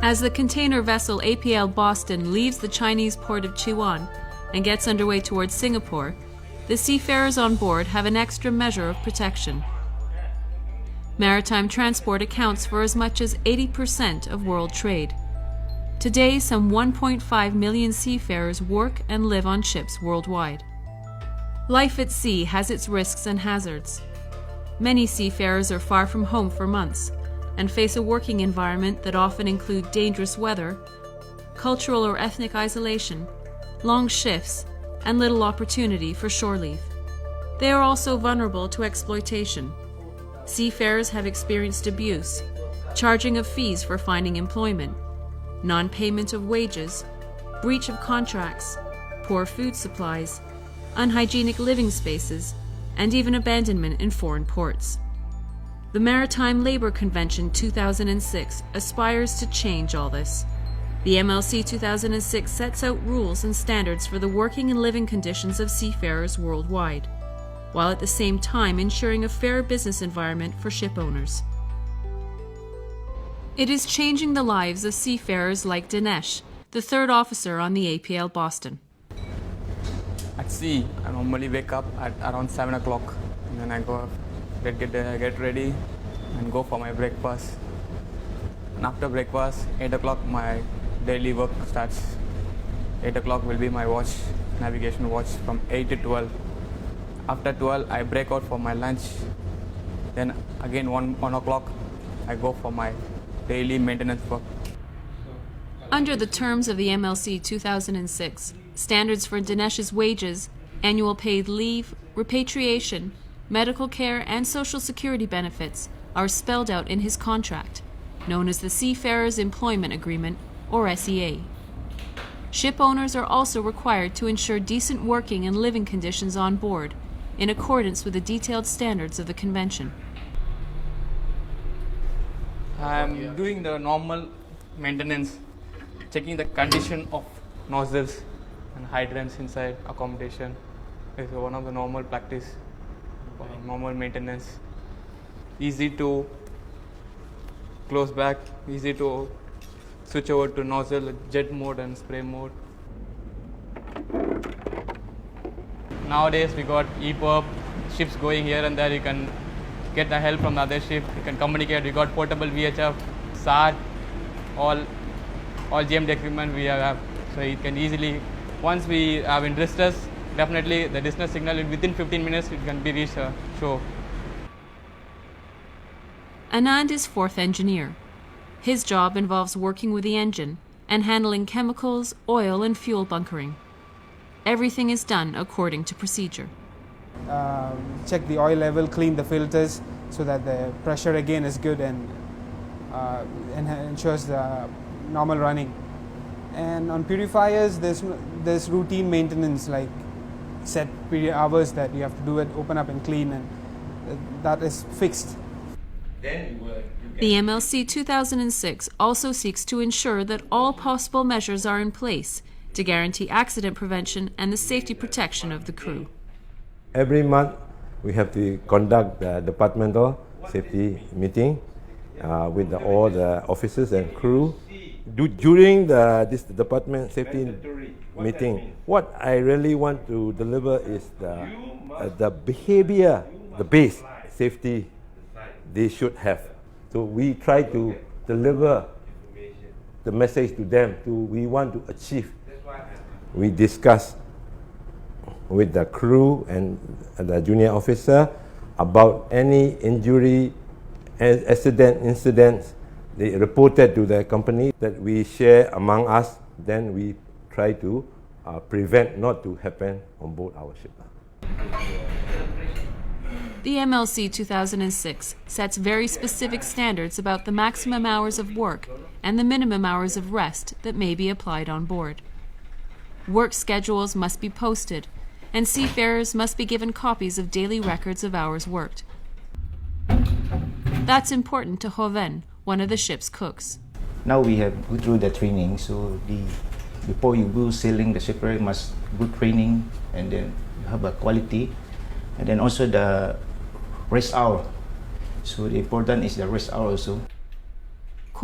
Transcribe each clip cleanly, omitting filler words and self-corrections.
As the container vessel APL Boston leaves the Chinese port of Chiwan and gets underway towards Singapore, the seafarers on board have an extra measure of protection. Maritime transport accounts for as much as 80% of world trade. Today, some 1.5 million seafarers work and live on ships worldwide. Life at sea has its risks and hazards. Many seafarers are far from home for months and face a working environment that often includes dangerous weather, cultural or ethnic isolation, long shifts, and little opportunity for shore leave. They are also vulnerable to exploitation. Seafarers have experienced abuse, charging of fees for finding employment, non-payment of wages, breach of contracts, poor food supplies, unhygienic living spaces, and even abandonment in foreign ports. The Maritime Labour Convention 2006 aspires to change all this. The MLC 2006 sets out rules and standards for the working and living conditions of seafarers worldwide, while at the same time ensuring a fair business environment for ship owners. It is changing the lives of seafarers like Dinesh, the third officer on the APL Boston. At sea, I normally wake up at around 7 o'clock and then I go get ready and go for my breakfast. And after breakfast, 8 o'clock my daily work starts. 8 o'clock will be my navigation watch from 8 to 12. After 12, I break out for my lunch. Then again 1 o'clock, I go for my daily maintenance work. Under the terms of the MLC 2006, standards for Dinesh's wages, annual paid leave, repatriation, medical care, and social security benefits are spelled out in his contract, known as the Seafarers Employment Agreement, or SEA. Ship owners are also required to ensure decent working and living conditions on board, in accordance with the detailed standards of the Convention. I'm doing the normal maintenance, checking the condition of nozzles and hydrants inside accommodation. It's one of the normal practice for normal maintenance. Easy to close back, easy to switch over to nozzle, jet mode and spray mode. Nowadays we got EPUB, ships going here and there, you can get the help from the other ship, you can communicate, we got portable VHF, SAT, all GMD equipment we have, so you can easily, once we have in distress, definitely the distress signal within 15 minutes it can be reached shore. Anand is fourth engineer. His job involves working with the engine and handling chemicals, oil, and fuel bunkering. Everything is done according to procedure. Check the oil level, clean the filters so that the pressure again is good and ensures the normal running. And on purifiers, there's routine maintenance, like set hours that you have to do it, open up and clean, and that is fixed. The MLC 2006 also seeks to ensure that all possible measures are in place to guarantee accident prevention and the safety protection of the crew. Every month, we have to conduct the departmental safety meeting with all the officers and crew. During this department safety meeting, what I really want to deliver is the behavior, the base safety they should have. So we try to deliver the message to them we want to achieve. We discuss with the crew and the junior officer about any injury, incidents they reported to the company that we share among us. Then we try to prevent not to happen on board our ship. The MLC 2006 sets very specific standards about the maximum hours of work and the minimum hours of rest that may be applied on board. Work schedules must be posted, and seafarers must be given copies of daily records of hours worked. That's important to Hoven, one of the ship's cooks. Now we have go through the training, so before you go sailing, the shipwright must go training, and then you have a quality, and then also the rest hour. So the important is the rest hour also.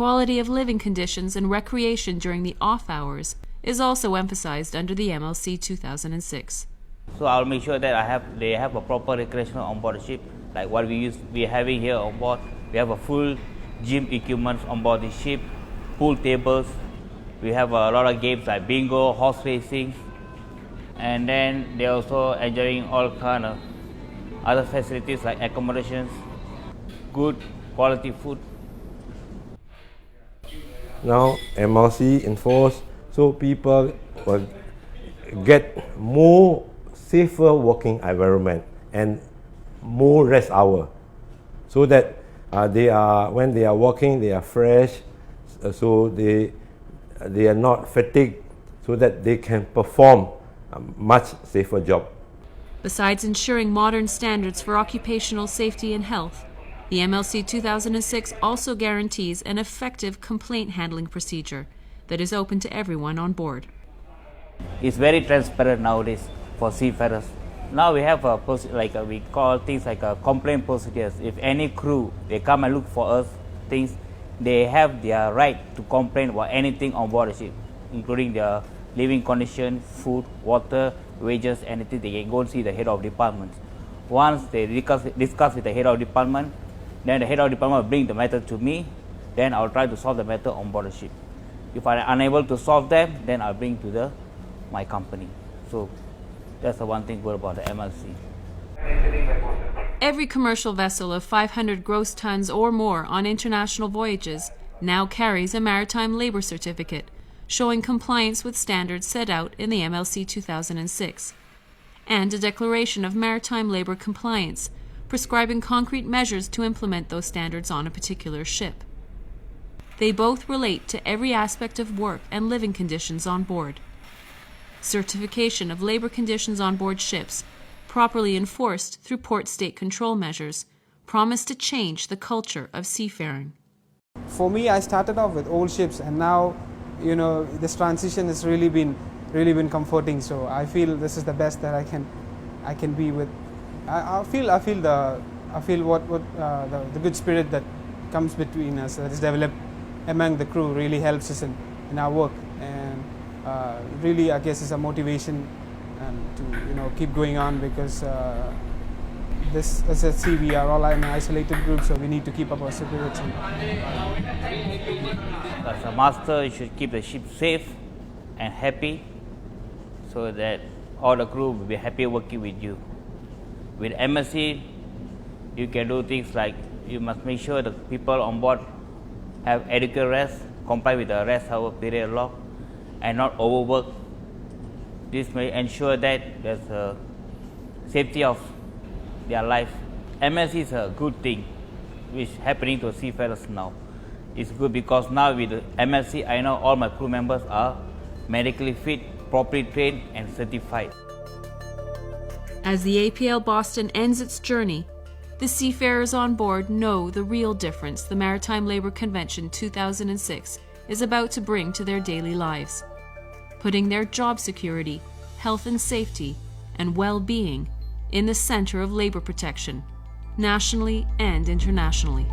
quality of living conditions and recreation during the off hours is also emphasized under the MLC 2006. So I'll make sure that they have a proper recreation on board the ship, like what we're having here on board. We have a full gym equipment on board the ship, pool tables. We have a lot of games like bingo, horse racing, and then they're also enjoying all kind of other facilities like accommodations, good quality food. Now MLC enforce so people will get more safer working environment and more rest hour, so that when they are working they are fresh, so they are not fatigued, so that they can perform a much safer job. Besides ensuring modern standards for occupational safety and health, the MLC 2006 also guarantees an effective complaint handling procedure that is open to everyone on board. It's very transparent nowadays for seafarers. Now we have we call things like a complaint procedures. If any crew, they come and look for us things, they have their right to complain about anything on board the ship, including their living condition, food, water, wages, anything. They can go and see the head of department. Once they discuss with the head of department, then the head of department will bring the matter to me. Then I'll try to solve the matter on board the ship. If I'm unable to solve them, then I'll bring to my company. So that's the one thing good about the MLC. Every commercial vessel of 500 gross tons or more on international voyages now carries a maritime labor certificate showing compliance with standards set out in the MLC 2006, and a declaration of maritime labor compliance prescribing concrete measures to implement those standards on a particular ship. They both relate to every aspect of work and living conditions on board. Certification of labor conditions on board ships, properly enforced through port state control measures, promise to change the culture of seafaring. For me, I started off with old ships, and now, this transition has really been comforting. So I feel this is the best that I can be with. I feel the good spirit that comes between us, that is developed among the crew, really helps us in our work, and really I guess is a motivation to keep going on, because this, as at sea, we are all an isolated group, so we need to keep up our spirits. As a master, you should keep the ship safe and happy, so that all the crew will be happy working with you. With MSC, you can do things like you must make sure the people on board have adequate rest, comply with the rest hour period log, and not overwork. This may ensure that there's a safety of their life. MSC is a good thing which is happening to seafarers now. It's good because now with the MSC, I know all my crew members are medically fit, properly trained and certified. As the APL Boston ends its journey, the seafarers on board know the real difference the Maritime Labour Convention 2006 is about to bring to their daily lives, putting their job security, health and safety, and well-being in the center of labor protection, nationally and internationally.